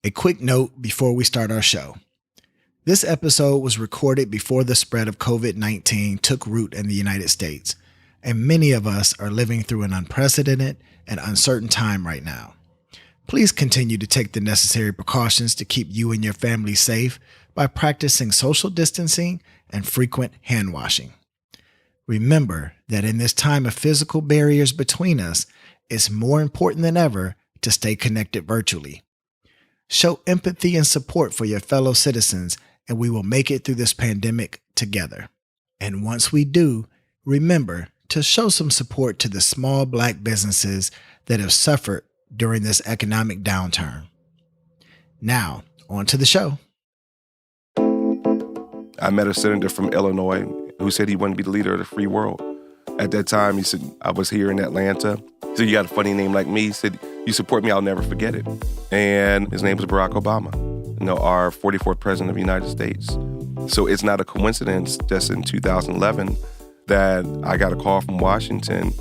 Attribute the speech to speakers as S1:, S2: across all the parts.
S1: A quick note before we start our show. This episode was recorded before the spread of COVID-19 took root in the United States, and many of us are living through an unprecedented and uncertain time right now. Please continue to take the necessary precautions to keep you and your family safe by practicing social distancing and frequent hand washing. Remember that in this time of physical barriers between us, it's more important than ever to stay connected virtually. Show empathy and support for your fellow citizens, and we will make it through this pandemic together. And once we do, remember to show some support to the small Black businesses that have suffered during this economic downturn. Now, on to the show.
S2: I met a senator from Illinois who said he wanted to be the leader of the free world. At that time, he said, I was here in Atlanta. He said, you got a funny name like me. He said, you support me, I'll never forget it. And his name was Barack Obama, our 44th president of the United States. So it's not a coincidence just in 2011 that I got a call from Washington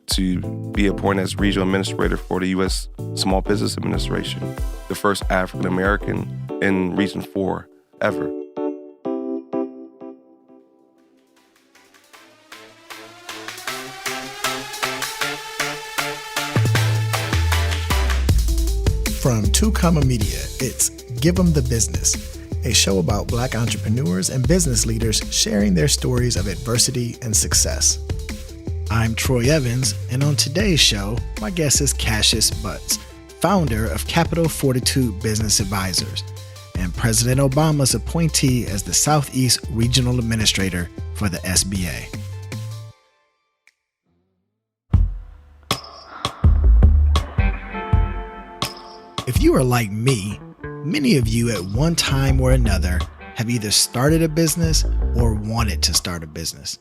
S2: to be appointed as regional administrator for the U.S. Small Business Administration, the first African-American in Region 4 ever.
S1: From Two Comma Media, it's Give 'Em the Business, a show about Black entrepreneurs and business leaders sharing their stories of adversity and success. I'm Troy Evans, and on today's show, my guest is Cassius Butts, founder of Capital Fortitude Business Advisors and President Obama's appointee as the Southeast Regional Administrator for the SBA. If you are like me, many of you at one time or another have either started a business or wanted to start a business.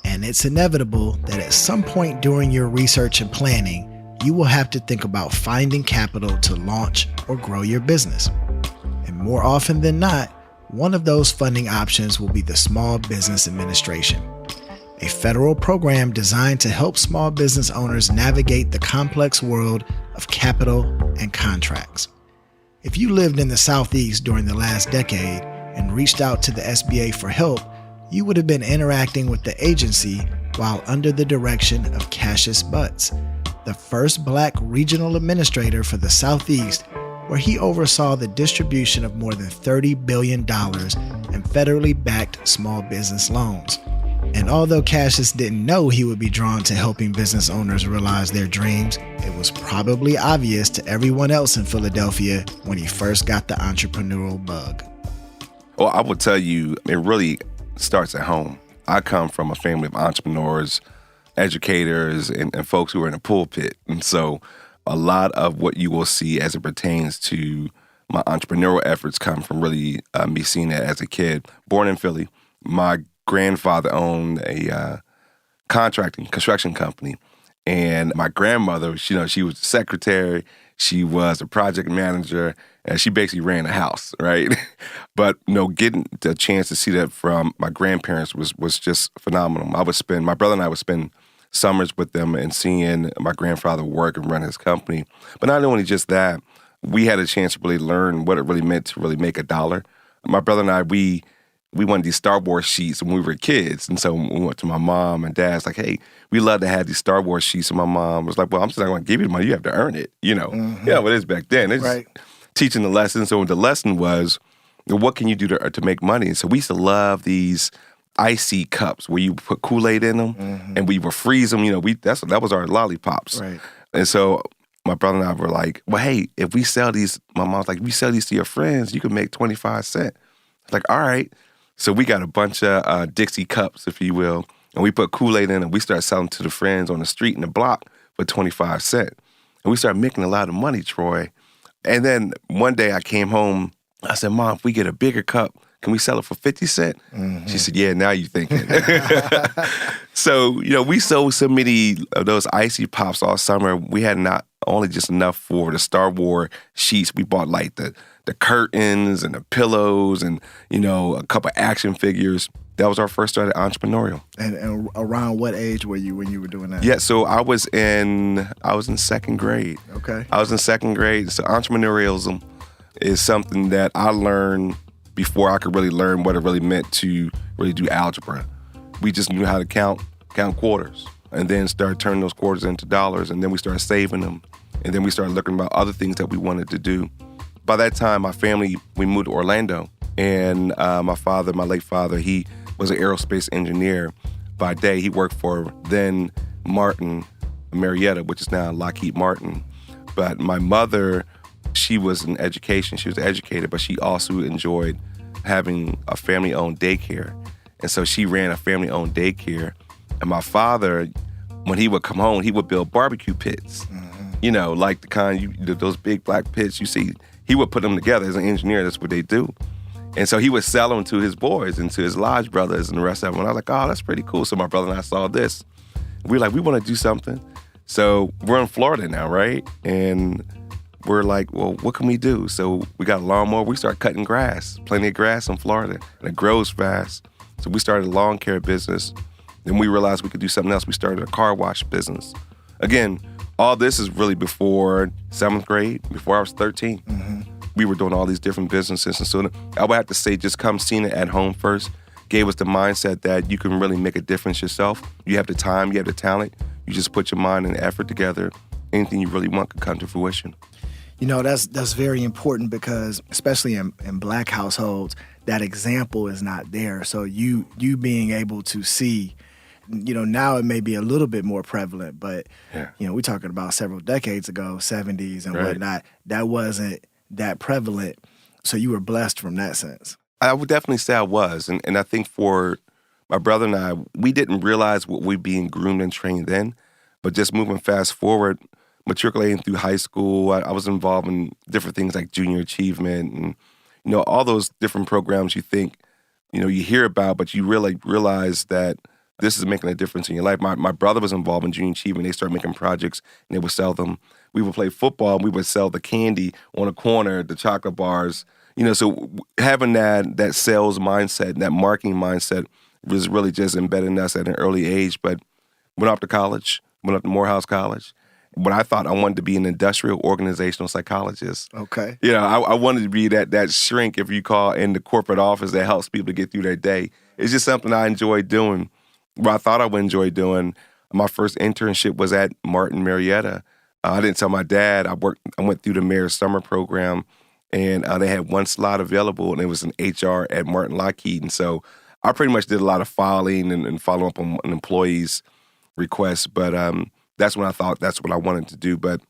S1: And it's inevitable that at some point during your research and planning, you will have to think about finding capital to launch or grow your business. And more often than not, one of those funding options will be the Small Business Administration, a federal program designed to help small business owners navigate the complex world of capital and contracts. If you lived in the Southeast during the last decade and reached out to the SBA for help, you would have been interacting with the agency while under the direction of Cassius Butts, the first Black regional administrator for the Southeast, where he oversaw the distribution of more than $30 billion in federally backed small business loans. And although Cassius didn't know he would be drawn to helping business owners realize their dreams, it was probably obvious to everyone else in Philadelphia when he first got the entrepreneurial bug.
S2: Well, I will tell you, it really starts at home. I come from a family of entrepreneurs, educators, and folks who are in the pulpit. And so a lot of what you will see as it pertains to my entrepreneurial efforts come from really me seeing it as a kid. Born in Philly, my grandfather owned a construction company. And my grandmother, she was a secretary, she was a project manager, and she basically ran the house, right? But, getting the chance to see that from my grandparents was just phenomenal. My brother and I would spend summers with them and seeing my grandfather work and run his company. But not only just that, we had a chance to really learn what it really meant to really make a dollar. My brother and I, we wanted these Star Wars sheets when we were kids. And so we went to my mom and dad's like, hey, we love to have these Star Wars sheets. And my mom was like, well, I'm just not going to give you the money. You have to earn it, Mm-hmm. Yeah, what it is back then. It's right. Teaching the lesson. So the lesson was, what can you do to make money? And so we used to love these icy cups where you put Kool-Aid in them, mm-hmm. and we would freeze them. That was our lollipops. Right. And so my brother and I were like, well, hey, if we sell these, my mom's like, we sell these to your friends, you can make 25 cents. It's like, all right. So we got a bunch of Dixie cups, if you will, and we put Kool-Aid in and we started selling to the friends on the street and the block for 25 cents. And we started making a lot of money, Troy. And then one day I came home, I said, Mom, if we get a bigger cup, can we sell it for 50 cents? Mm-hmm. She said, yeah, now you're thinking. So, we sold so many of those icy pops all summer. We had not only just enough for the Star Wars sheets. We bought like the curtains and the pillows and, a couple action figures. That was our first start at entrepreneurial.
S1: And around what age were you when you were doing that?
S2: Yeah, so I was in second grade.
S1: Okay.
S2: I was in second grade. So entrepreneurialism is something that I learned before I could really learn what it really meant to really do algebra. We just knew how to count quarters, and then start turning those quarters into dollars, and then we started saving them, and then we started looking about other things that we wanted to do. By that time, my family, we moved to Orlando, and my late father, he was an aerospace engineer. By day, he worked for then Martin Marietta, which is now Lockheed Martin. But my mother, she was in education. She was educated, but she also enjoyed having a family-owned daycare. And so she ran a family-owned daycare. And my father, when he would come home, he would build barbecue pits. You know, like the kind, those big black pits you see. He would put them together as an engineer. That's what they do. And so he would sell them to his boys and to his lodge brothers and the rest of them. And I was like, oh, that's pretty cool. So my brother and I saw this. We were like, we want to do something. So we're in Florida now, right? And we're like, well, what can we do? So we got a lawnmower. We started cutting grass, plenty of grass in Florida. And it grows fast. So we started a lawn care business. Then we realized we could do something else. We started a car wash business. Again, all this is really before 7th grade, before I was 13. We were doing all these different businesses. And so I would have to say, just come seeing it at home first gave us the mindset that you can really make a difference yourself. You have the time, you have the talent. You just put your mind and effort together. Anything you really want can come to fruition.
S1: You know, that's very important because, especially in Black households, that example is not there. So you being able to see, you know, now it may be a little bit more prevalent, but, you know, we're talking about several decades ago, 70s and whatnot, that wasn't that prevalent. So you were blessed from that sense.
S2: I would definitely say I was. And I think for my brother and I, we didn't realize what we being groomed and trained then, but just moving fast forward, matriculating through high school, I was involved in different things like junior achievement and, you know, all those different programs you think, you know, you hear about, but you really realize that this is making a difference in your life. My brother was involved in junior achievement. They started making projects and they would sell them. We would play football and we would sell the candy on a corner, the chocolate bars. You know, so having that sales mindset, that marketing mindset was really just embedded in us at an early age. But went off to college, went up to Morehouse College. But I thought I wanted to be an industrial organizational psychologist.
S1: Okay.
S2: You know, I wanted to be that shrink, if you call, in the corporate office that helps people to get through their day. It's just something I enjoyed doing. What I thought I would enjoy doing. My first internship was at Martin Marietta. I didn't tell my dad. I went through the mayor's summer program, and they had one slot available, and it was an HR at Martin Lockheed. And so I pretty much did a lot of filing and following up on an employee's requests. But that's when I thought that's what I wanted to do. But,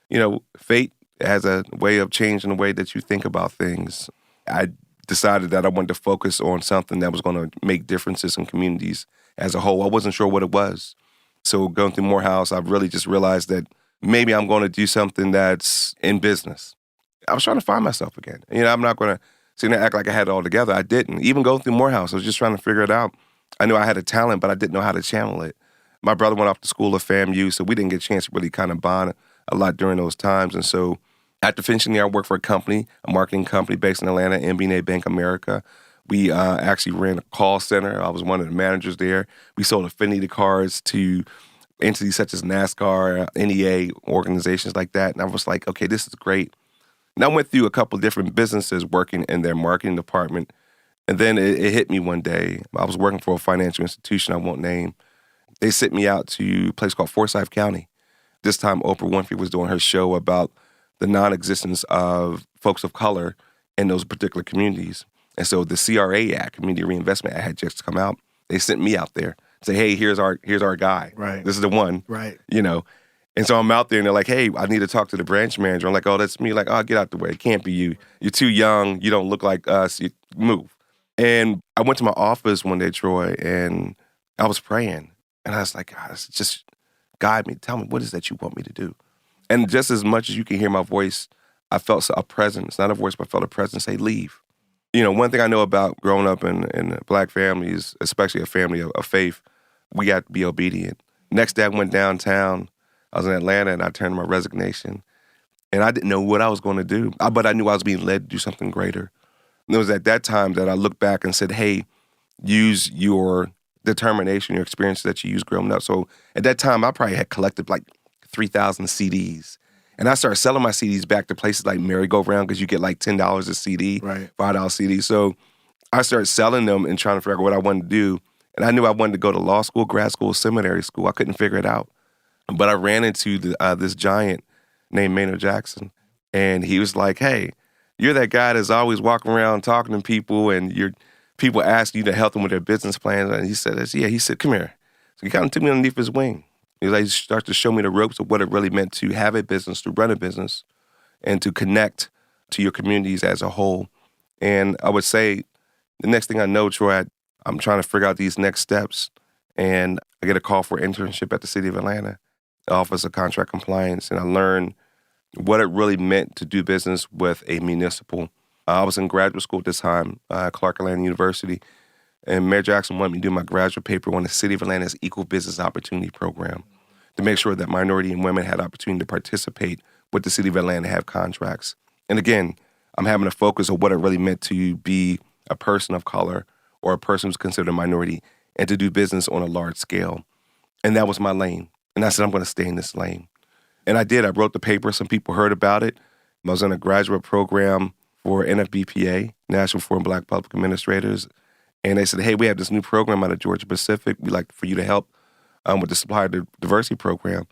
S2: you know, fate has a way of changing the way that you think about things. I decided that I wanted to focus on something that was going to make differences in communities as a whole. I wasn't sure what it was. So going through Morehouse, I've really just realized that maybe I'm going to do something that's in business. I was trying to find myself again. You know, I'm not going to sit there and act like I had it all together. I didn't. Even going through Morehouse, I was just trying to figure it out. I knew I had a talent, but I didn't know how to channel it. My brother went off to school at FAMU, so we didn't get a chance to really kind of bond a lot during those times. And so after finishing there, I worked for a marketing company based in Atlanta, MBNA Bank America. We actually ran a call center. I was one of the managers there. We sold affinity cards to entities such as NASCAR, NEA, organizations like that. And I was like, okay, this is great. And I went through a couple of different businesses working in their marketing department. And then it hit me one day. I was working for a financial institution I won't name. They sent me out to a place called Forsyth County. This time, Oprah Winfrey was doing her show about the non-existence of folks of color in those particular communities. And so the CRA Act, Community Reinvestment Act, had just come out. They sent me out there. Say, hey, here's our guy.
S1: Right.
S2: This is the one.
S1: Right.
S2: You know. And so I'm out there and they're like, hey, I need to talk to the branch manager. I'm like, oh, that's me. Like, oh, get out the way. It can't be you. You're too young. You don't look like us. You move. And I went to my office one day, Troy, and I was praying. And I was like, God, just guide me. Tell me, what is that you want me to do? And just as much as you can hear my voice, I felt a presence, not a voice, but I felt a presence say, leave. You know, one thing I know about growing up in Black families, especially a family of faith, we got to be obedient. Next day I went downtown. I was in Atlanta and I turned in my resignation. And I didn't know what I was going to do, but I knew I was being led to do something greater. And it was at that time that I looked back and said, hey, use your determination, your experience that you used growing up. So at that time, I probably had collected like 3,000 CDs. And I started selling my CDs back to places like Merry-Go-Round because you get like $10 a CD,
S1: Right.
S2: $5 CD. So I started selling them and trying to figure out what I wanted to do. And I knew I wanted to go to law school, grad school, seminary school. I couldn't figure it out. But I ran into this giant named Maynard Jackson. And he was like, hey, you're that guy that's always walking around talking to people and people ask you to help them with their business plans. And he said, yeah. He said, come here. So he kind of took me underneath his wing. He started to show me the ropes of what it really meant to have a business, to run a business, and to connect to your communities as a whole. And I would say the next thing I know, Troy, I'm trying to figure out these next steps. And I get a call for an internship at the City of Atlanta, Office of Contract Compliance. And I learned what it really meant to do business with a municipal. I was in graduate school at this time, Clark Atlanta University. And Mayor Jackson wanted me to do my graduate paper on the City of Atlanta's Equal Business Opportunity Program to make sure that minority and women had opportunity to participate with the City of Atlanta, have contracts. And again, I'm having a focus on what it really meant to be a person of color or a person who's considered a minority and to do business on a large scale. And that was my lane. And I said, I'm going to stay in this lane. And I did. I wrote the paper. Some people heard about it. I was in a graduate program for NFBPA, National Forum Black Public Administrators. And they said, hey, we have this new program out of Georgia Pacific. We'd like for you to help with the supplier diversity program.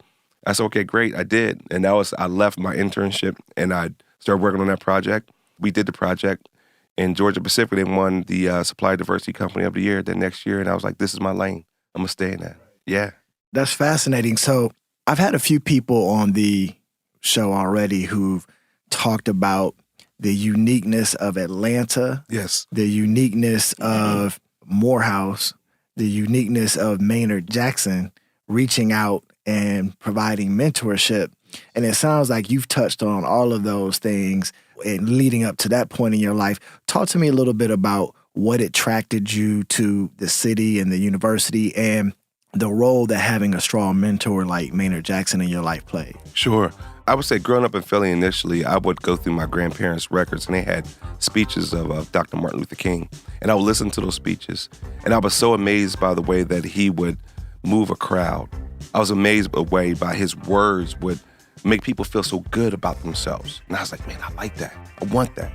S2: I said, okay, great. I did. And I left my internship and I started working on that project. We did the project. In Georgia Pacific, they won the Supplier Diversity Company of the Year the next year. And I was like, this is my lane. I'm going to stay in that. Yeah.
S1: That's fascinating. So I've had a few people on the show already who've talked about the uniqueness of Atlanta.
S2: Yes.
S1: The uniqueness of Morehouse, the uniqueness of Maynard Jackson reaching out and providing mentorship. And it sounds like you've touched on all of those things and leading up to that point in your life. Talk to me a little bit about what attracted you to the city and the university and the role that having a strong mentor like Maynard Jackson in your life played.
S2: Sure. I would say growing up in Philly initially, I would go through my grandparents' records and they had speeches of Dr. Martin Luther King. And I would listen to those speeches. And I was so amazed by the way that he would move a crowd. I was amazed by the way by his words would make people feel so good about themselves. And I was like, man, I like that. I want that.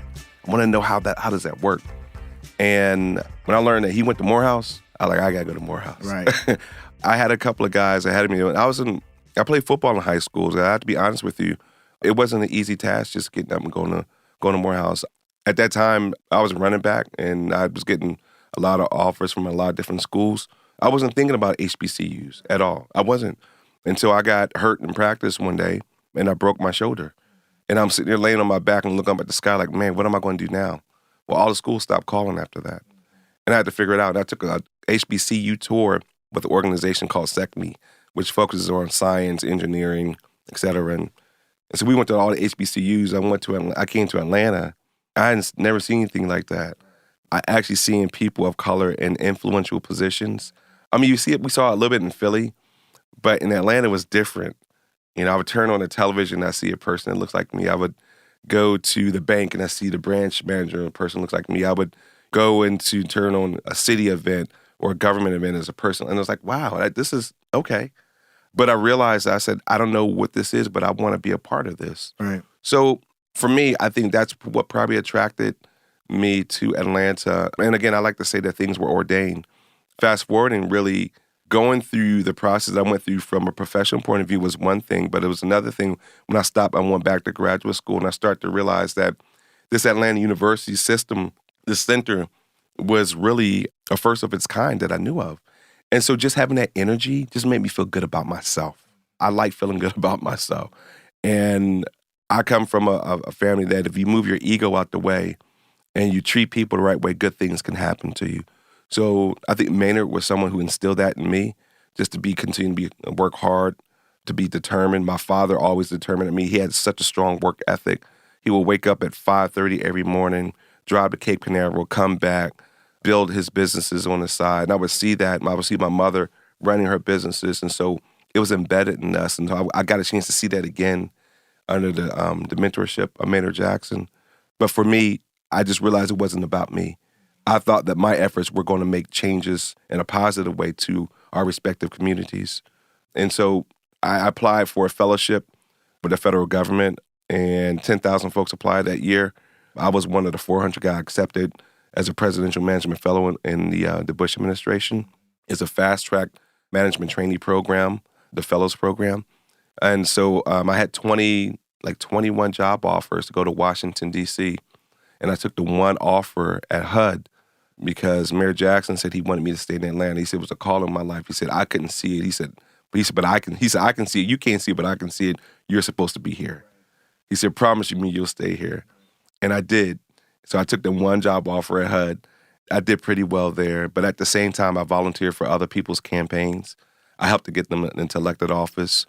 S2: I want to know how does that work? And when I learned that he went to Morehouse, I was like, I got to go to Morehouse.
S1: Right.
S2: I had a couple of guys ahead of me. I played football in high schools. I have to be honest with you. It wasn't an easy task just getting up and going to Morehouse. At that time, I was a running back, and I was getting a lot of offers from a lot of different schools. I wasn't thinking about HBCUs at all. I wasn't until I got hurt in practice one day, and I broke my shoulder. And I'm sitting there laying on my back and looking up at the sky like, man, what am I going to do now? Well, all the schools stopped calling after that. And I had to figure it out. And I took a HBCU tour with an organization called SECME, which focuses on science, engineering, et cetera. And so we went to all the HBCUs. I came to Atlanta. I had never seen anything like that. I actually seen people of color in influential positions. I mean, you see it. We saw it a little bit in Philly, but in Atlanta it was different. You know, I would turn on the television and I see a person that looks like me. I would go to the bank and I see the branch manager, a person that looks like me. I would go into turn on a city event or a government event as a person. And I was like, wow, this is okay. But I realized, I said, I don't know what this is, but I want to be a part of this.
S1: Right.
S2: So for me, I think that's what probably attracted me to Atlanta. And again, I like to say that things were ordained. Fast forwarding, really going through the process I went through from a professional point of view was one thing, but it was another thing when I stopped, I went back to graduate school and I started to realize that this Atlanta University system, this center, was really a first of its kind that I knew of. And so just having that energy just made me feel good about myself. I like feeling good about myself. And I come from a family that if you move your ego out the way and you treat people the right way, good things can happen to you. So I think Maynard was someone who instilled that in me, just to continue to work hard, to be determined. My father always determined me. He had such a strong work ethic. He would wake up at 5:30 every morning, drive to Cape Canaveral, come back, build his businesses on the side. And I would see that. I would see my mother running her businesses. And so it was embedded in us. And so I got a chance to see that again under the mentorship of Maynard Jackson. But for me, I just realized it wasn't about me. I thought that my efforts were going to make changes in a positive way to our respective communities. And so I applied for a fellowship with the federal government, and 10,000 folks applied that year. I was one of the 400 guys accepted as a presidential management fellow in the Bush administration. It's a fast-track management trainee program, the fellows program. And so I had 21 job offers to go to Washington, D.C., and I took the one offer at HUD because Mayor Jackson said he wanted me to stay in Atlanta. He said it was a call in my life. He said I couldn't see it. He said, but I can. He said I can see it. You can't see it, but I can see it. You're supposed to be here. He said, promise me you'll stay here. And I did. So I took the one job offer at HUD. I did pretty well there. But at the same time, I volunteered for other people's campaigns. I helped to get them into elected office.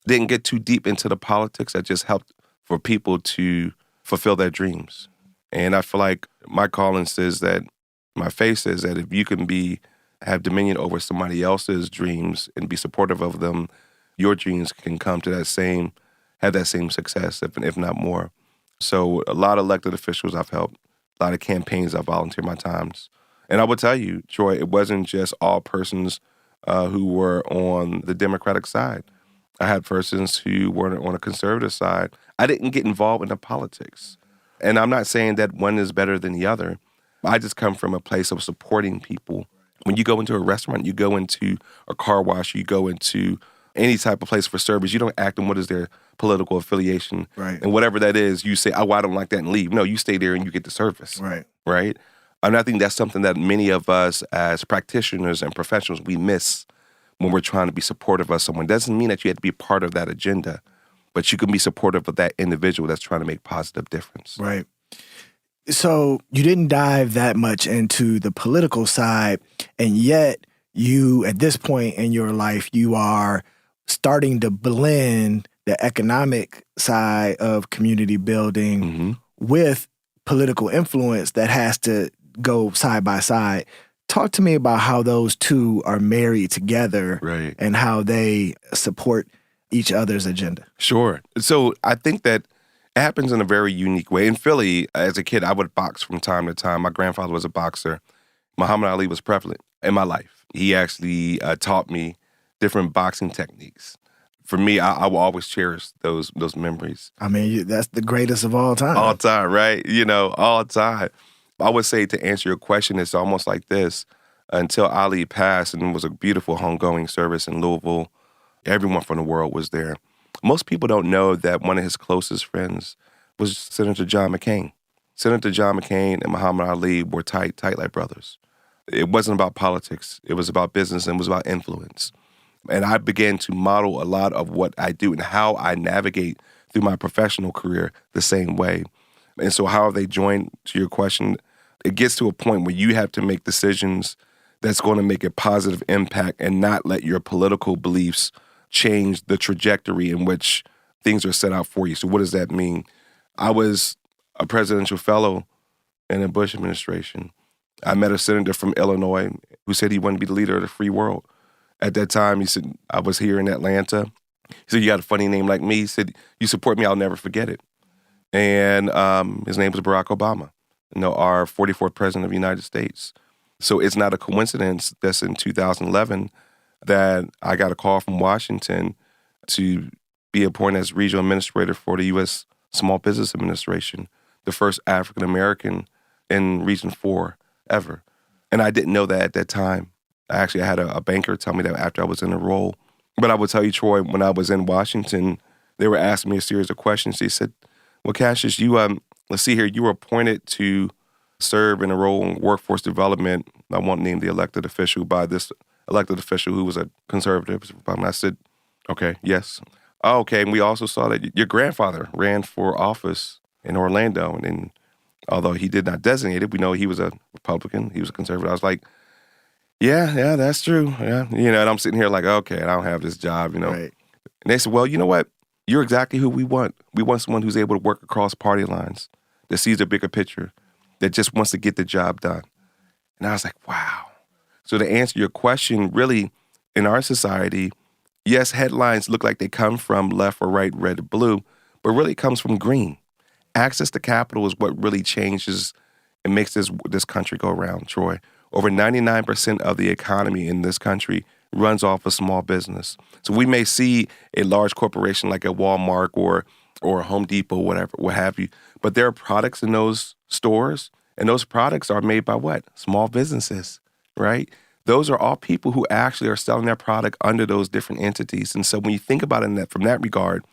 S2: Didn't get too deep into the politics. I just helped for people to fulfill their dreams. And I feel like my calling says that, my faith says that if you can have dominion over somebody else's dreams and be supportive of them, your dreams can come to have that same success, if not more. So a lot of elected officials I've helped, a lot of campaigns I've volunteered my times. And I will tell you, Troy, it wasn't just all persons who were on the Democratic side. I had persons who were on a conservative side. I didn't get involved in the politics. And I'm not saying that one is better than the other. I just come from a place of supporting people. When you go into a restaurant, you go into a car wash, you go into any type of place for service, you don't act on what is their political affiliation.
S1: Right.
S2: And whatever that is, you say, oh, I don't like that and leave. No, you stay there and you get the service.
S1: Right.
S2: Right? And I think that's something that many of us as practitioners and professionals, we miss when we're trying to be supportive of someone. Doesn't mean that you have to be part of that agenda, but you can be supportive of that individual that's trying to make positive difference.
S1: Right. So you didn't dive that much into the political side, and yet you, at this point in your life, you are starting to blend the economic side of community building with political influence that has to go side by side. Talk to me about how those two are married together,
S2: right,
S1: and how they support each other's agenda.
S2: Sure. So I think that it happens in a very unique way. In Philly, as a kid, I would box from time to time. My grandfather was a boxer. Muhammad Ali was prevalent in my life. He actually taught me different boxing techniques. For me, I will always cherish those memories.
S1: I mean, that's the greatest of all time.
S2: All time, right? All time. I would say, to answer your question, it's almost like this. Until Ali passed, and it was a beautiful homegoing service in Louisville, everyone from the world was there. Most people don't know that one of his closest friends was Senator John McCain. Senator John McCain and Muhammad Ali were tight like brothers. It wasn't about politics. It was about business, and it was about influence. And I began to model a lot of what I do and how I navigate through my professional career the same way. And so how they join, to your question, it gets to a point where you have to make decisions that's going to make a positive impact and not let your political beliefs change the trajectory in which things are set out for you. So what does that mean? I was a presidential fellow in the Bush administration. I met a senator from Illinois who said he wanted to be the leader of the free world. At that time, he said, I was here in Atlanta. He said, you got a funny name like me. He said, you support me, I'll never forget it. And his name was Barack Obama, our 44th president of the United States. So it's not a coincidence that's in 2011 that I got a call from Washington to be appointed as regional administrator for the U.S. Small Business Administration, the first African-American in Region 4 ever. And I didn't know that at that time. I had a banker tell me that after I was in the role. But I will tell you, Troy, when I was in Washington, they were asking me a series of questions. They said, well, Cassius, let's see here, you were appointed to serve in a role in workforce development. I won't name the elected official by this elected official who was a conservative. And I said, okay, yes. Oh, okay, and we also saw that your grandfather ran for office in Orlando. And although he did not designate it, we know he was a Republican, he was a conservative. I was like, yeah, that's true. Yeah, and I'm sitting here like, okay, I don't have this job,
S1: Right.
S2: And they said, well, you know what? You're exactly who we want. We want someone who's able to work across party lines, that sees the bigger picture, that just wants to get the job done. And I was like, wow. So to answer your question, really, in our society, yes, headlines look like they come from left or right, red or blue, but really it comes from green. Access to capital is what really changes and makes this country go around, Troy. Over 99% of the economy in this country runs off a small business. So we may see a large corporation like a Walmart or a Home Depot, whatever, what have you, but there are products in those stores, and those products are made by what? Small businesses, right? Those are all people who actually are selling their product under those different entities. And so when you think about it from that regard,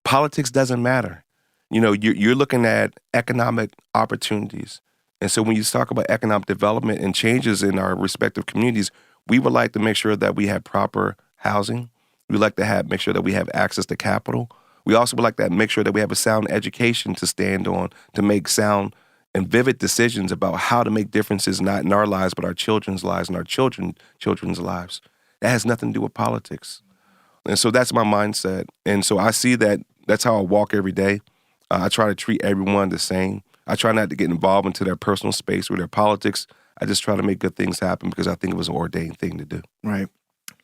S2: politics doesn't matter. You're looking at economic opportunities. And so when you talk about economic development and changes in our respective communities, we would like to make sure that we have proper housing. We like to make sure that we have access to capital. We also would like to make sure that we have a sound education to stand on, to make sound and vivid decisions about how to make differences, not in our lives, but our children's lives and our children's lives. That has nothing to do with politics. And so that's my mindset. And so I see that's how I walk every day. I try to treat everyone the same. I try not to get involved into their personal space or their politics. I just try to make good things happen because I think it was an ordained thing to do.
S1: Right.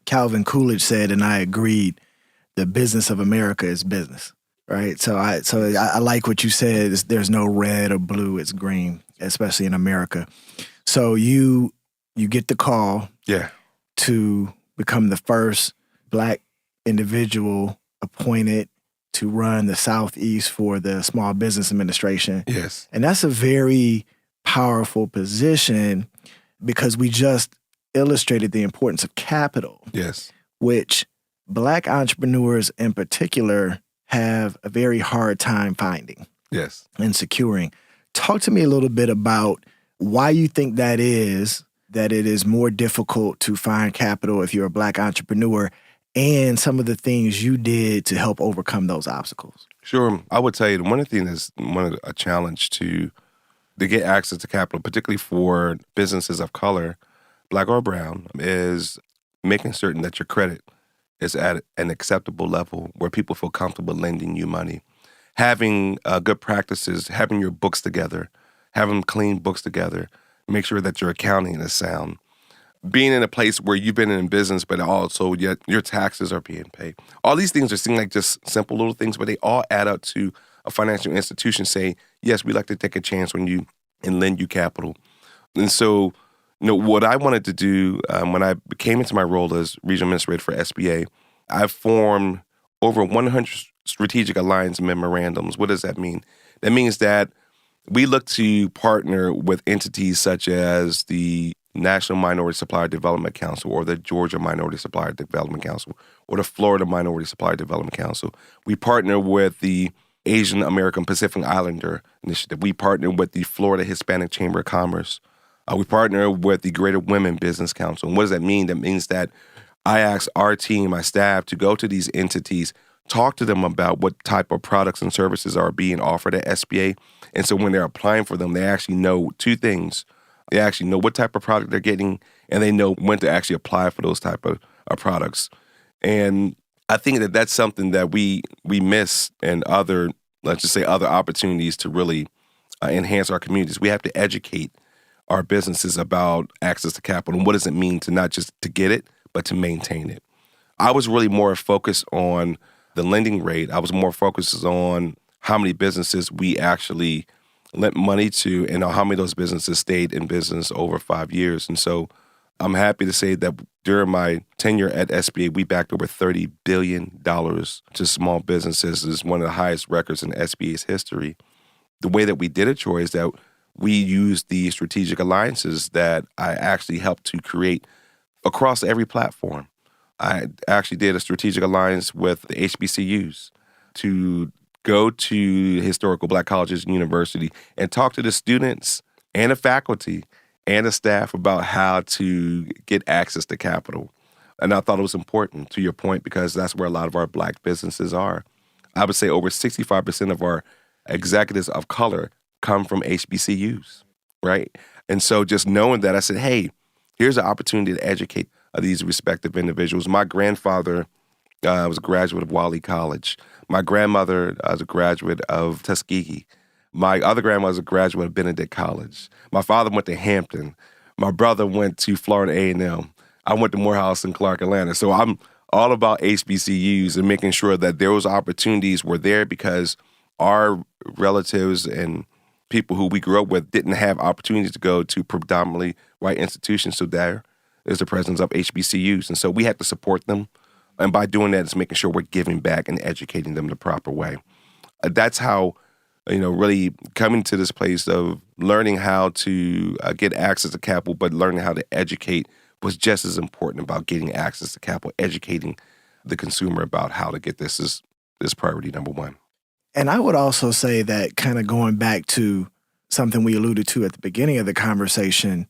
S1: Calvin Coolidge said, and I agreed, the business of America is business. Right. So I like what you said. There's no red or blue. It's green, especially in America. So you get the call to become the first Black individual appointed to run the Southeast for the Small Business Administration.
S2: Yes.
S1: And that's a very powerful position because we just illustrated the importance of capital.
S2: Yes.
S1: Which Black entrepreneurs in particular have a very hard time finding.
S2: Yes.
S1: And securing. Talk to me a little bit about why you think that it is more difficult to find capital if you're a Black entrepreneur, and some of the things you did to help overcome those obstacles.
S2: Sure. I would tell you one of the things that's a challenge to get access to capital, particularly for businesses of color, Black or brown, is making certain that your credit is at an acceptable level where people feel comfortable lending you money. Having good practices, having your books together, having clean books together, make sure that your accounting is sound. Being in a place where you've been in business, but also yet your taxes are being paid. All these things seem like just simple little things, but they all add up to a financial institution saying, yes, we'd like to take a chance on you and lend you capital. And so, what I wanted to do when I came into my role as regional administrator for SBA, I formed over 100 strategic alliance memorandums. What does that mean? That means that we look to partner with entities such as the National Minority Supplier Development Council or the Georgia Minority Supplier Development Council or the Florida Minority Supplier Development Council. We partner with the Asian American Pacific Islander Initiative. We partner with the Florida Hispanic Chamber of Commerce. We partner with the Greater Women Business Council. And what does that mean? That means that I ask our team, my staff, to go to these entities, talk to them about what type of products and services are being offered at SBA. And so when they're applying for them, they actually know two things. They actually know what type of product they're getting, and they know when to actually apply for those type of products. And I think that that's something that we miss in other, let's just say, other opportunities to really enhance our communities. We have to educate our businesses about access to capital and what does it mean to not just to get it, but to maintain it. I was really more focused on the lending rate. I was more focused on how many businesses we actually lent money to and how many of those businesses stayed in business over 5 years. And so I'm happy to say that during my tenure at SBA, we backed over $30 billion to small businesses. It's one of the highest records in SBA's history. The way that we did it, Troy, is that we used the strategic alliances that I actually helped to create across every platform. I actually did a strategic alliance with the HBCUs to go to historical Black colleges and university and talk to the students and the faculty and the staff about how to get access to capital. And I thought it was important, to your point, because that's where a lot of our Black businesses are. I would say over 65% of our executives of color come from HBCUs, right? And so just knowing that, I said, hey, here's an opportunity to educate these respective individuals. My grandfather was a graduate of Wiley College. My grandmother was a graduate of Tuskegee. My other grandma was a graduate of Benedict College. My father went to Hampton. My brother went to Florida A&M. I went to Morehouse and Clark Atlanta. So I'm all about HBCUs and making sure that those opportunities were there because our relatives and people who we grew up with didn't have opportunities to go to predominantly white institutions. So there, is the presence of HBCUs. And so we have to support them. And by doing that, it's making sure we're giving back and educating them the proper way. That's how, really coming to this place of learning how to get access to capital, but learning how to educate was just as important about getting access to capital. Educating the consumer about how to get this is priority number one.
S1: And I would also say that, kind of going back to something we alluded to at the beginning of the conversation,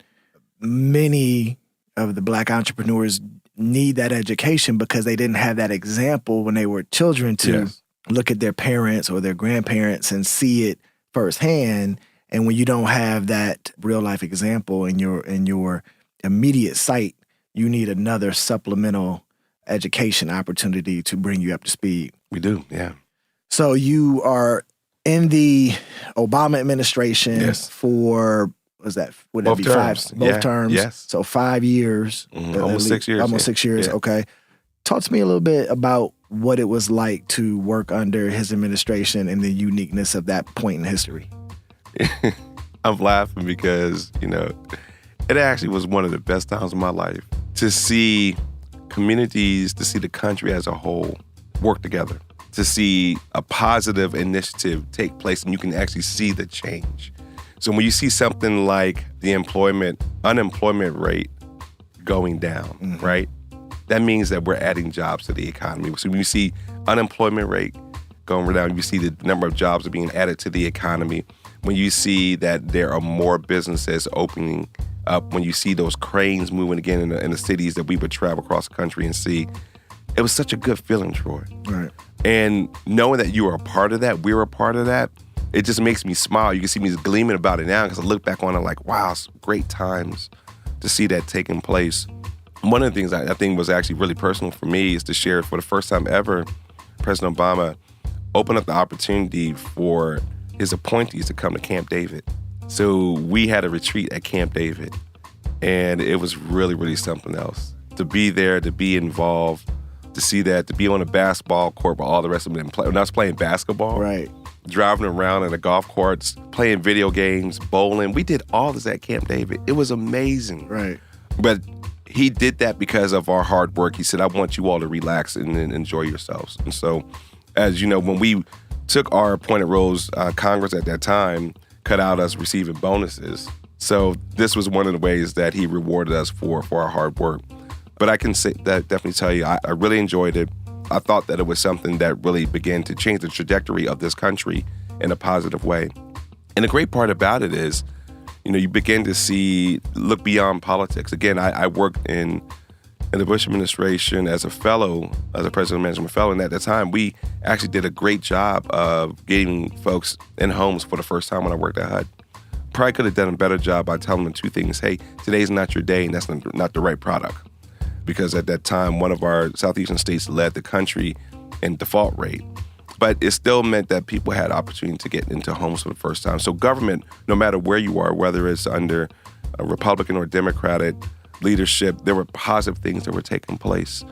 S1: many of the Black entrepreneurs need that education because they didn't have that example when they were children to look at their parents or their grandparents and see it firsthand. And when you don't have that real life example in your immediate sight, you need another supplemental education opportunity to bring you up to speed.
S2: We do, yeah.
S1: So you are in the Obama administration for, would that
S2: Both
S1: be
S2: terms.
S1: Both terms.
S2: Yes.
S1: So 5 years.
S2: Almost 6 years.
S1: Almost 6 years, okay. Talk to me a little bit about what it was like to work under his administration and the uniqueness of that point in history.
S2: I'm laughing because, it actually was one of the best times of my life to see communities, to see the country as a whole work together, to see a positive initiative take place, and you can actually see the change. So when you see something like the unemployment rate going down, right? That means that we're adding jobs to the economy. So when you see unemployment rate going down, you see the number of jobs are being added to the economy. When you see that there are more businesses opening up, when you see those cranes moving again in the cities that we would travel across the country and see, it was such a good feeling, Troy.
S1: Right.
S2: And knowing that you were a part of that, we were a part of that, it just makes me smile. You can see me gleaming about it now because I look back on it like, wow, it's great times to see that taking place. One of the things I think was actually really personal for me is to share for the first time ever, President Obama opened up the opportunity for his appointees to come to Camp David. So we had a retreat at Camp David, and it was really, really something else. To be there, to be involved, to see that, to be on a basketball court while all the rest of them play. When I was playing basketball,
S1: right,
S2: driving around in the golf courts, playing video games, bowling. We did all this at Camp David. It was amazing.
S1: Right.
S2: But he did that because of our hard work. He said, I want you all to relax and enjoy yourselves. And so, as you know, when we took our appointed roles, Congress at that time cut out us receiving bonuses. So this was one of the ways that he rewarded us for our hard work. But I can say that, definitely tell you, I really enjoyed it. I thought that it was something that really began to change the trajectory of this country in a positive way. And the great part about it is, you begin to look beyond politics. Again, I worked in the Bush administration as a fellow, as a president management fellow. And at the time, we actually did a great job of getting folks in homes for the first time when I worked at HUD. Probably could have done a better job by telling them two things. Hey, today's not your day, and that's not the right product. Because at that time, one of our southeastern states led the country in default rate. But it still meant that people had opportunity to get into homes for the first time. So government, no matter where you are, whether it's under a Republican or Democratic leadership, there were positive things that were taking place.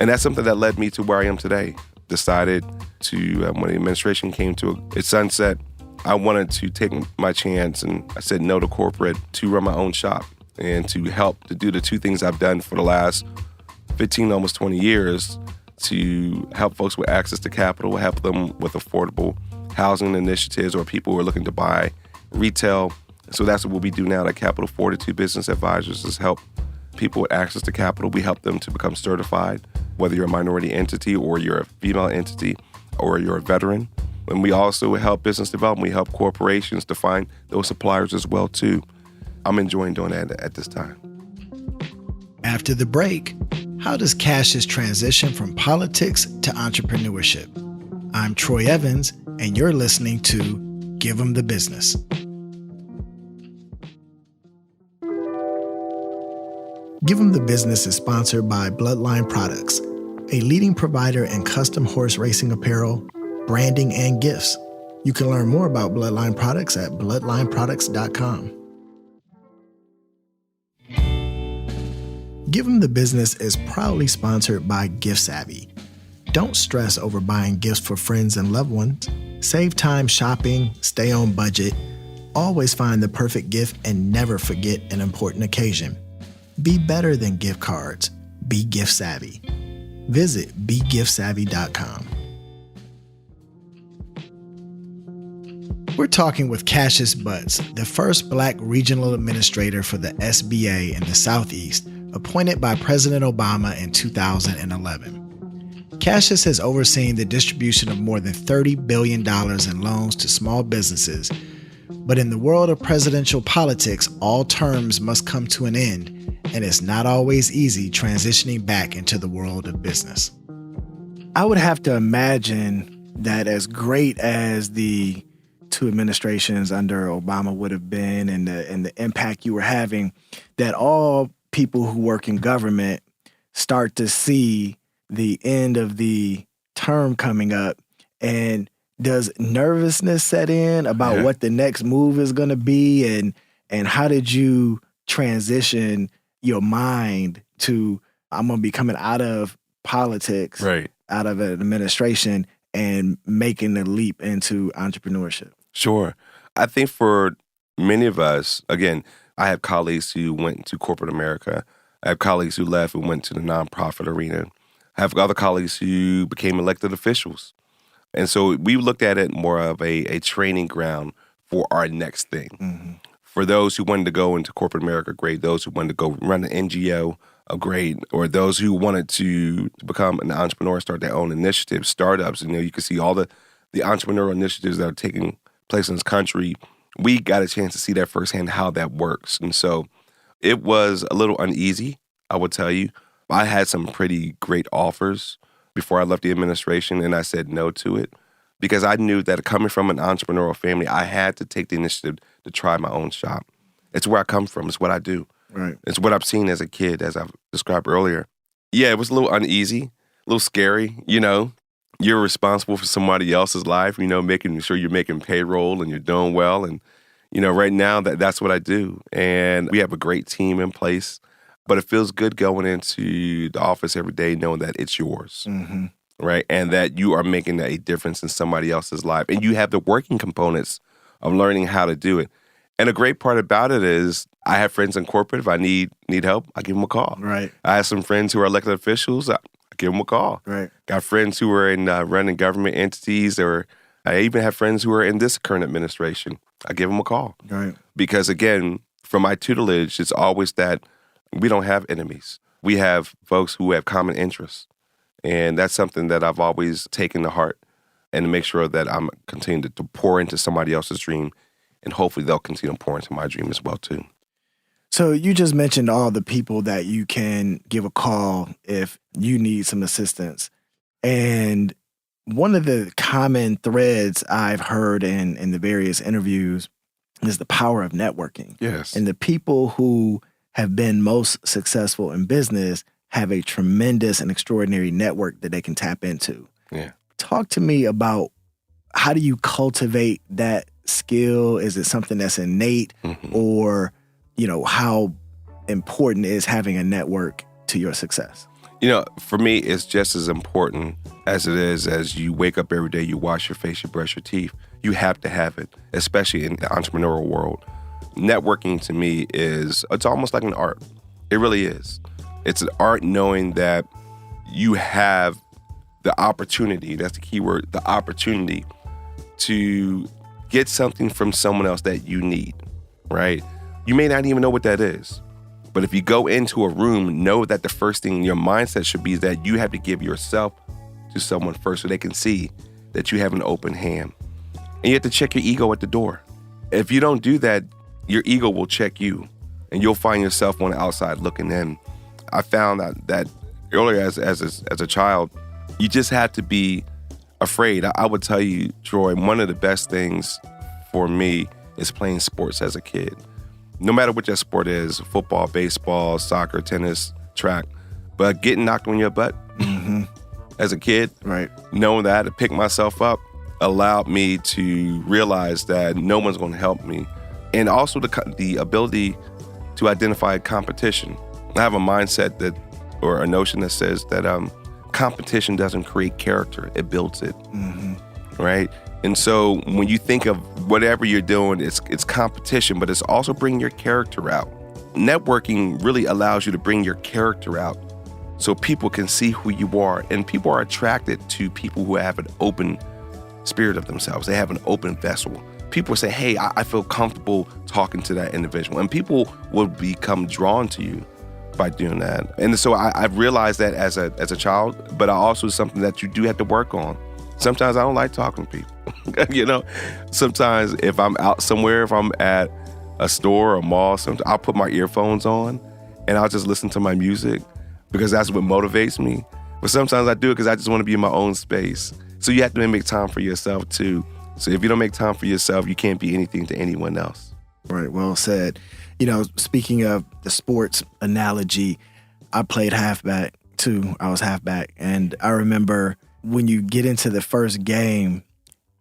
S2: And that's something that led me to where I am today. Decided to, when the administration came to its sunset, I wanted to take my chance, and I said no to corporate, to run my own shop and to help to do the two things I've done for the last 15, almost 20 years, to help folks with access to capital, help them with affordable housing initiatives or people who are looking to buy retail. So that's what we do now at Capital Fortitude Business Advisors, is help people with access to capital. We help them to become certified, whether you're a minority entity or you're a female entity or you're a veteran. And we also help business development. We help corporations to find those suppliers as well, too. I'm enjoying doing that at this time.
S1: After the break, how does Cassius transition from politics to entrepreneurship? I'm Troy Evans, and you're listening to Give 'em the Business. Give 'em the Business is sponsored by Bloodline Products, a leading provider in custom horse racing apparel, branding, and gifts. You can learn more about Bloodline Products at bloodlineproducts.com. Give 'em the Business is proudly sponsored by Gift Savvy. Don't stress over buying gifts for friends and loved ones. Save time shopping, stay on budget, always find the perfect gift, and never forget an important occasion. Be better than gift cards. Be gift savvy. Visit begiftsavvy.com. We're talking with Cassius Butts, the first Black regional administrator for the SBA in the Southeast, appointed by President Obama in 2011. Cassius has overseen the distribution of more than $30 billion in loans to small businesses. But in the world of presidential politics, all terms must come to an end, and it's not always easy transitioning back into the world of business. I would have to imagine that as great as the two administrations under Obama would have been and the impact you were having, that all people who work in government start to see the end of the term coming up, and does nervousness set in about what the next move is going to be, and how did you transition your mind to, I'm going to be coming out of politics, out of an administration, and making the leap into entrepreneurship?
S2: Sure. I think for many of us, again, I have colleagues who went to corporate America. I have colleagues who left and went to the nonprofit arena. I have other colleagues who became elected officials. And so we looked at it more of a training ground for our next thing. Mm-hmm. For those who wanted to go into corporate America, great. Those who wanted to go run an NGO, great. Or those who wanted to become an entrepreneur, start their own initiatives, startups. You can see all the entrepreneurial initiatives that are taking place in this country. We got a chance to see that firsthand, how that works. And so it was a little uneasy, I would tell you. I had some pretty great offers before I left the administration, and I said no to it because I knew that coming from an entrepreneurial family, I had to take the initiative to try my own shop. It's where I come from. It's what I do.
S1: Right.
S2: It's what I've seen as a kid, as I've described earlier. Yeah, it was a little uneasy, a little scary. You're responsible for somebody else's life, making sure you're making payroll and you're doing well. And, right now that's what I do. And we have a great team in place. But it feels good going into the office every day knowing that it's yours, right? And that you are making a difference in somebody else's life. And you have the working components of learning how to do it. And a great part about it is I have friends in corporate. If I need help, I give them a call.
S1: Right.
S2: I have some friends who are elected officials. I give them a call.
S1: Right.
S2: Got friends who are in running government entities, or I even have friends who are in this current administration. I give them a call.
S1: Right.
S2: Because, again, from my tutelage, it's always that we don't have enemies. We have folks who have common interests. And that's something that I've always taken to heart, and to make sure that I'm continuing to pour into somebody else's dream, and hopefully they'll continue to pour into my dream as well, too.
S1: So you just mentioned all the people that you can give a call if you need some assistance. And one of the common threads I've heard in the various interviews is the power of networking.
S2: Yes.
S1: And the people who have been most successful in business have a tremendous and extraordinary network that they can tap into.
S2: Yeah.
S1: Talk to me about, how do you cultivate that skill? Is it something that's innate, or, how important is having a network to your success?
S2: For me, it's just as important as it is as you wake up every day, you wash your face, you brush your teeth. You have to have it, especially in the entrepreneurial world. Networking to me it's almost like an art. It really is. It's an art knowing that you have the opportunity, that's the key word, the opportunity to get something from someone else that you need, right? You may not even know what that is. But if you go into a room, know that the first thing your mindset should be is that you have to give yourself to someone first so they can see that you have an open hand. And you have to check your ego at the door. If you don't do that, your ego will check you, and you'll find yourself on the outside looking in. I found that earlier as a child, you just had to be afraid. I would tell you, Troy, one of the best things for me is playing sports as a kid. No matter what that sport is, football, baseball, soccer, tennis, track, but getting knocked on your butt as a kid,
S1: right?
S2: Knowing that I had to pick myself up allowed me to realize that no one's going to help me. And also the ability to identify competition. I have a mindset or a notion that says that competition doesn't create character, it builds it, right? And so when you think of whatever you're doing, it's competition, but it's also bringing your character out. networking really allows you to bring your character out so people can see who you are. And people are attracted to people who have an open spirit of themselves. They have an open vessel. People say, hey, I feel comfortable talking to that individual. And people will become drawn to you by doing that. And so I've realized that as a child, but I also something that you do have to work on. Sometimes I don't like talking to people. Sometimes if I'm out somewhere, if I'm at a store or a mall, sometimes I'll put my earphones on and I'll just listen to my music because that's what motivates me. But sometimes I do it because I just want to be in my own space. So you have to make time for yourself too. So if you don't make time for yourself, you can't be anything to anyone else.
S1: Right, well said. Speaking of the sports analogy, I played halfback too. I was halfback. And I remember when you get into the first game,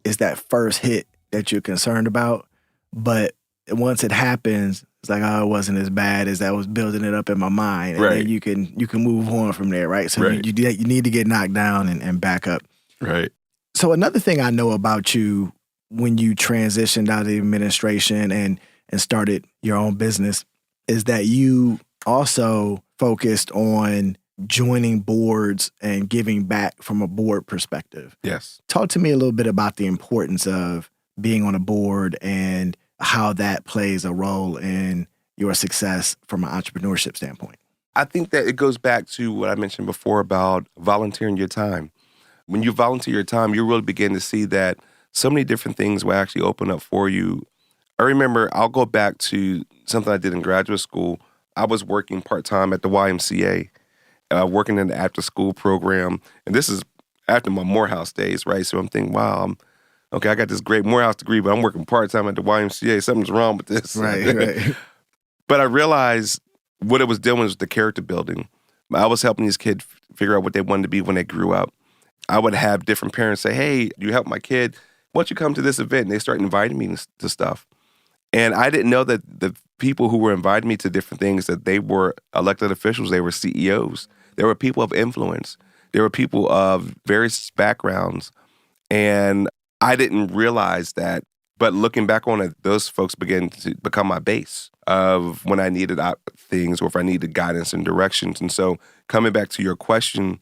S1: it's that first hit that you're concerned about. But once it happens, it's like, oh, it wasn't as bad as I was building it up in my mind. And then you can move on from there, right? So you need to get knocked down and back up.
S2: Right.
S1: So another thing I know about you when you transitioned out of the administration and started your own business is that you also focused on joining boards and giving back from a board perspective.
S2: Yes.
S1: Talk to me a little bit about the importance of being on a board and how that plays a role in your success from an entrepreneurship standpoint.
S2: I think that it goes back to what I mentioned before about volunteering your time. When you volunteer your time, you really begin to see that so many different things will actually open up for you. I remember, I'll go back to something I did in graduate school. I was working part-time at the YMCA, working in the after-school program. And this is after my Morehouse days, right? So I'm thinking, wow, I got this great Morehouse degree, but I'm working part-time at the YMCA. Something's wrong with this.
S1: Right.
S2: But I realized what it was doing was the character building. I was helping these kids figure out what they wanted to be when they grew up. I would have different parents say, hey, you help my kid? Why don't you come to this event? And they start inviting me to stuff. And I didn't know that the people who were inviting me to different things, that they were elected officials, they were CEOs. They were people of influence. They were people of various backgrounds. And I didn't realize that. But looking back on it, those folks began to become my base of when I needed things or if I needed guidance and directions. And so coming back to your question,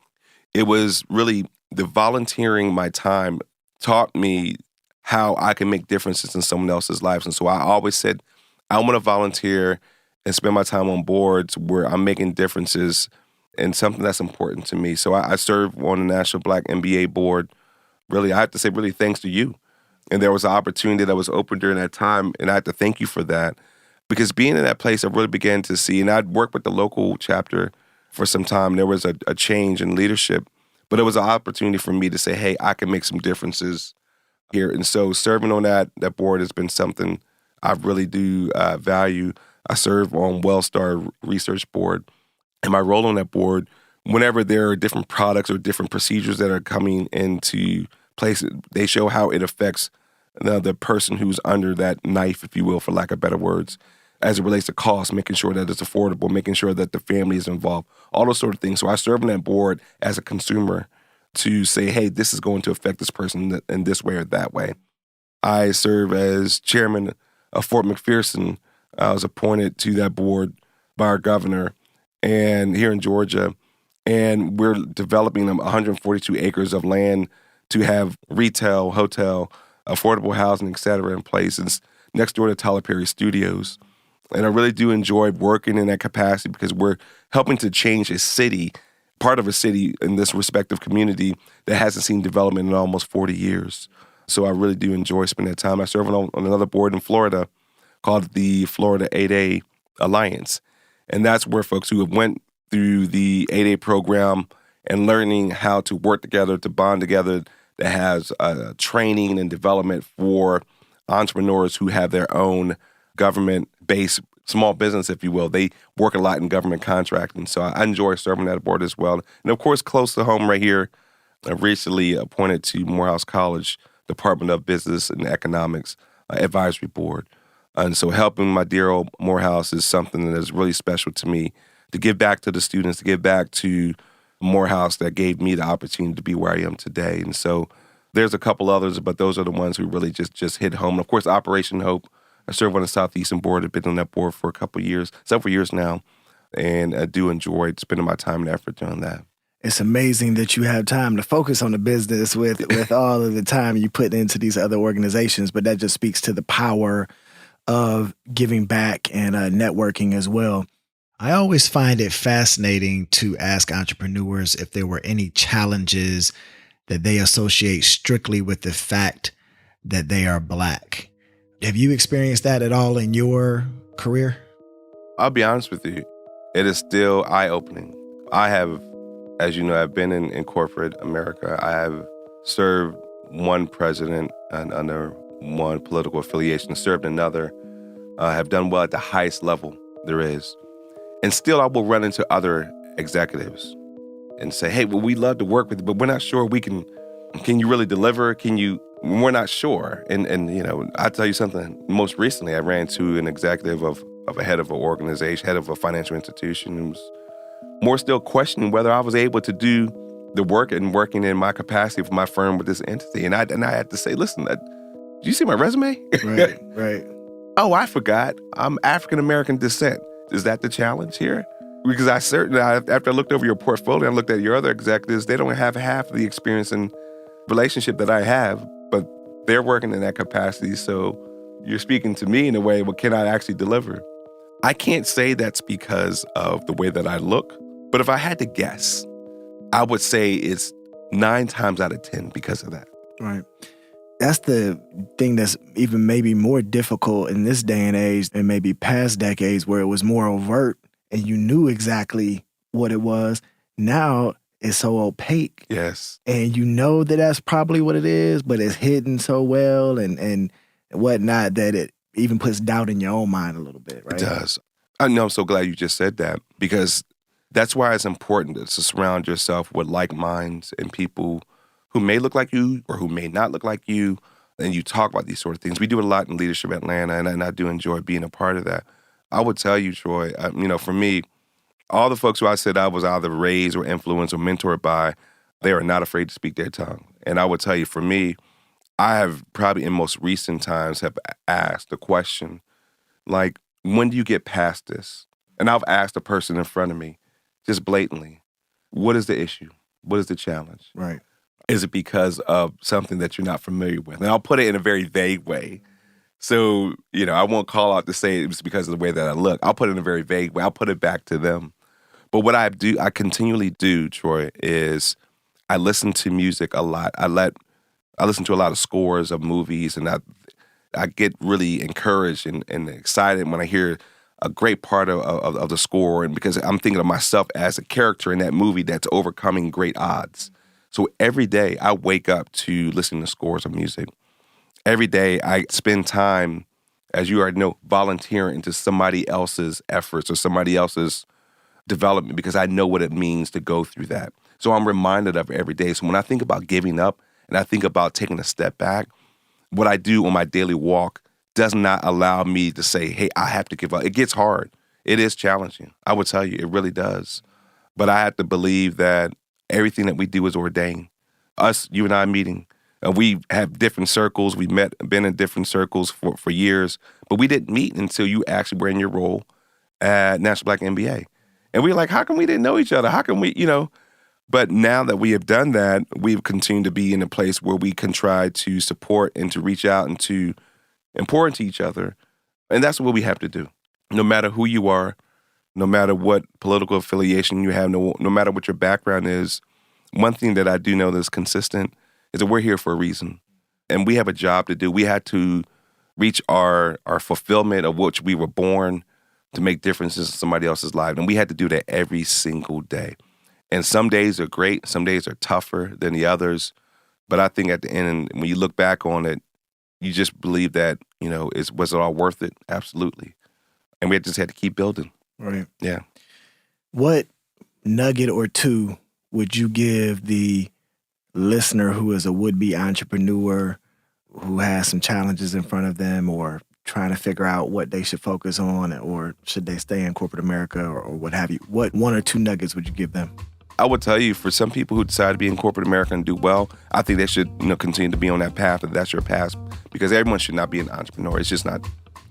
S2: it was really the volunteering my time taught me how I can make differences in someone else's lives. And so I always said, I want to volunteer and spend my time on boards where I'm making differences in something that's important to me. So I serve on the National Black MBA board. Really, I have to say really thanks to you. And there was an opportunity that was open during that time, and I have to thank you for that. Because being in that place, I really began to see, and I'd worked with the local chapter for some time. There was a change in leadership, but it was an opportunity for me to say, hey, I can make some differences here. And so serving on that board has been something I really do value. I serve on Wellstar Research Board. And my role on that board, whenever there are different products or different procedures that are coming into place, they show how it affects the person who's under that knife, if you will, for lack of better words, as it relates to cost, making sure that it's affordable, making sure that the family is involved, all those sort of things. So I serve on that board as a consumer to say, hey, this is going to affect this person in this way or that way. I serve as chairman of Fort McPherson. I was appointed to that board by our governor and here in Georgia. And we're developing 142 acres of land to have retail, hotel, affordable housing, et cetera, in place. It's next door to Tyler Perry Studios. And I really do enjoy working in that capacity because we're helping to change a city, part of a city in this respective community that hasn't seen development in almost 40 years. So I really do enjoy spending that time. I serve on another board in Florida called the Florida 8A Alliance. And that's where folks who have went through the 8A program and learning how to work together, to bond together, that has training and development for entrepreneurs who have their own government-based small business, if you will. They work a lot in government contracting. So I enjoy serving that board as well. And of course, close to home right here, I recently appointed to Morehouse College Department of Business and Economics Advisory Board. And so helping my dear old Morehouse is something that is really special to me, to give back to the students, to give back to Morehouse that gave me the opportunity to be where I am today. And so there's a couple others, but those are the ones who really just hit home. And of course, Operation Hope I serve on the Southeastern board. I've been on that board for several years now, and I do enjoy spending my time and effort doing that.
S1: It's amazing that you have time to focus on the business with all of the time you put into these other organizations, but that just speaks to the power of giving back and networking as well. I always find it fascinating to ask entrepreneurs if there were any challenges that they associate strictly with the fact that they are Black. Have you experienced that at all in your career?
S2: I'll be honest with you. It is still eye-opening. I have, as you know, I've been in corporate America. I have served one president and under one political affiliation, served another, have done well at the highest level there is. And still I will run into other executives and say, hey, well, we love to work with you, but we're not sure can you really deliver? We're not sure. And I'll tell you something. Most recently, I ran to an executive of a head of an organization, head of a financial institution, who was more still questioning whether I was able to do the work and working in my capacity for my firm with this entity. And I had to say, listen, do you see my resume?
S1: Right.
S2: Oh, I forgot. I'm African-American descent. Is that the challenge here? Because after I looked over your portfolio and looked at your other executives, they don't have half of the experience and relationship that I have, but they're working in that capacity. So you're speaking to me in a way, well, can I actually deliver? I can't say that's because of the way that I look, but if I had to guess, I would say it's 9 times out of 10 because of that.
S1: Right. That's the thing that's even maybe more difficult in this day and age than maybe past decades where it was more overt and you knew exactly what it was. Now it's so opaque.
S2: Yes.
S1: And you know that that's probably what it is, but it's hidden so well and whatnot that it even puts doubt in your own mind a little bit, right?
S2: It does. I know, I'm so glad you just said that, because that's why it's important to surround yourself with like minds and people who may look like you or who may not look like you, and you talk about these sort of things. We do it a lot in Leadership Atlanta, and I do enjoy being a part of that. I would tell you, Troy, for me, all the folks who I said I was either raised or influenced or mentored by, they are not afraid to speak their tongue. And I would tell you, for me, I have probably in most recent times have asked the question, like, when do you get past this? And I've asked the person in front of me, just blatantly, what is the issue? What is the challenge?
S1: Right.
S2: Is it because of something that you're not familiar with? And I'll put it in a very vague way. So, I won't call out to say it was because of the way that I look. I'll put it in a very vague way. I'll put it back to them. But what I continually do, Troy, is I listen to music a lot. I listen to a lot of scores of movies, and I get really encouraged and excited when I hear a great part of the score, and because I'm thinking of myself as a character in that movie that's overcoming great odds. So every day I wake up to listening to scores of music. Every day I spend time, as you already know, volunteering into somebody else's efforts or somebody else's development, because I know what it means to go through that. So I'm reminded of it every day. So when I think about giving up and I think about taking a step back, what I do on my daily walk does not allow me to say, hey, I have to give up. It gets hard. It is challenging. I would tell you, it really does. But I have to believe that everything that we do is ordained. You and I meeting, we have different circles. We've been in different circles for years, but we didn't meet until you actually were in your role at National Black MBA. And we were like, how come we didn't know each other? How come we, But now that we have done that, we've continued to be in a place where we can try to support and to reach out and to pour into each other. And that's what we have to do. No matter who you are, no matter what political affiliation you have, no matter what your background is, one thing that I do know that's consistent is that we're here for a reason. And we have a job to do. We had to reach our fulfillment of which we were born to make differences in somebody else's life. And we had to do that every single day. And some days are great. Some days are tougher than the others. But I think at the end, when you look back on it, you just believe that, was it all worth it? Absolutely. And we just had to keep building.
S1: Right.
S2: Yeah.
S1: What nugget or two would you give the listener who is a would-be entrepreneur who has some challenges in front of them or trying to figure out what they should focus on, or should they stay in corporate America or what have you? What 1 or 2 nuggets would you give them?
S2: I would tell you, for some people who decide to be in corporate America and do well, I think they should continue to be on that path, if that's your path, because everyone should not be an entrepreneur. It's just not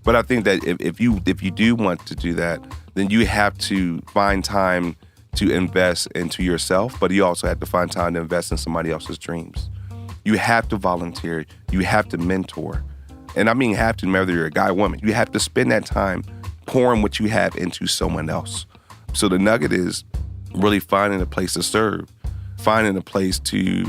S2: But I think that if you do want to do that, then you have to find time to invest into yourself, but you also have to find time to invest in somebody else's dreams. You have to volunteer. You have to mentor. And I mean have to, whether you're a guy or woman. You have to spend that time pouring what you have into someone else. So the nugget is really finding a place to serve, finding a place to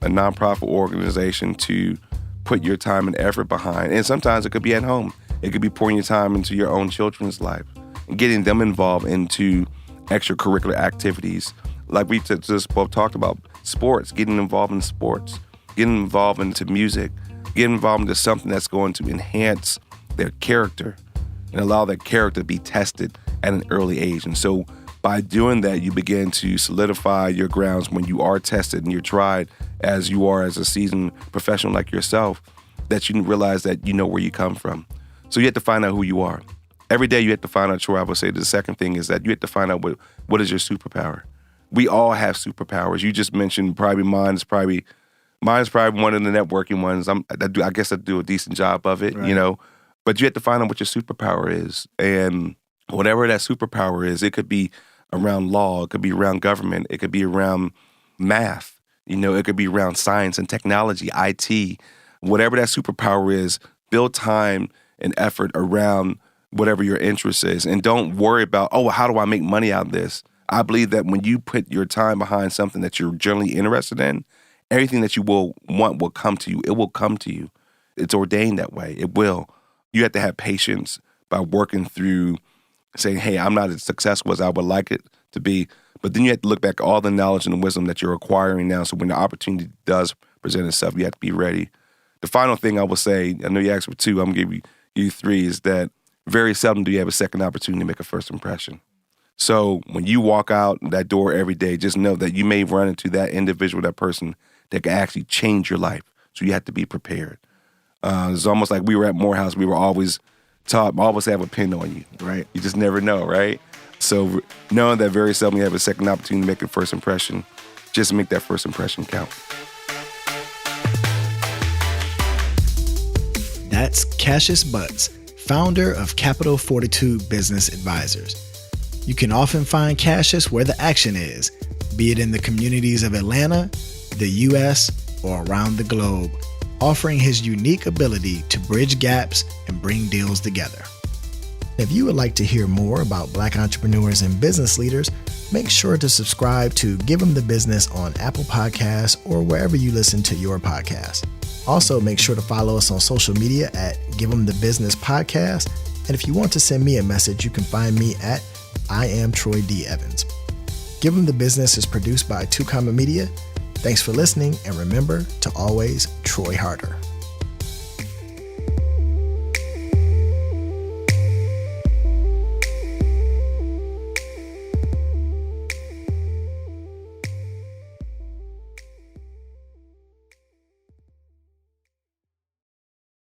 S2: a nonprofit organization to put your time and effort behind. And sometimes it could be at home. It could be pouring your time into your own children's life and getting them involved into extracurricular activities. Like we just both talked about, sports, getting involved in sports, getting involved into music, getting involved into something that's going to enhance their character and allow that character to be tested at an early age. And so by doing that, you begin to solidify your grounds when you are tested and you're tried as you are as a seasoned professional like yourself, that you realize that you know where you come from. So you have to find out who you are. Every day you have to find out, Troy, I would say the second thing is that you have to find out what is your superpower. We all have superpowers. You just mentioned probably mine's probably one of the networking ones. I guess I do a decent job of it, right. But you have to find out what your superpower is. And whatever that superpower is, it could be around law, it could be around government, it could be around math, it could be around science and technology, IT. Whatever that superpower is, build time and effort around whatever your interest is. And don't worry about, how do I make money out of this? I believe that when you put your time behind something that you're generally interested in, everything that you will want will come to you. It will come to you. It's ordained that way. It will. You have to have patience by working through saying, hey, I'm not as successful as I would like it to be. But then you have to look back at all the knowledge and the wisdom that you're acquiring now. So when the opportunity does present itself, you have to be ready. The final thing I will say, I know you asked for two, I'm going to give you three, is that very seldom do you have a second opportunity to make a first impression. So when you walk out that door every day, just know that you may run into that individual, that person that can actually change your life. So you have to be prepared. It's almost like we were at Morehouse. We were always taught, always have a pin on you.
S1: Right.
S2: You just never know, right? So knowing that very seldom you have a second opportunity to make a first impression, just make that first impression count.
S1: That's Cassius Butts, founder of Capital Fortitude Business Advisors. You can often find Cassius where the action is, be it in the communities of Atlanta, the U.S., or around the globe, offering his unique ability to bridge gaps and bring deals together. If you would like to hear more about Black entrepreneurs and business leaders, make sure to subscribe to Give 'em the Business on Apple Podcasts or wherever you listen to your podcast. Also, make sure to follow us on social media at Give 'em the Business Podcast. And if you want to send me a message, you can find me at I am Troy D. Evans. Give 'em the Business is produced by Two Comma Media. Thanks for listening, and remember to always Troy harder.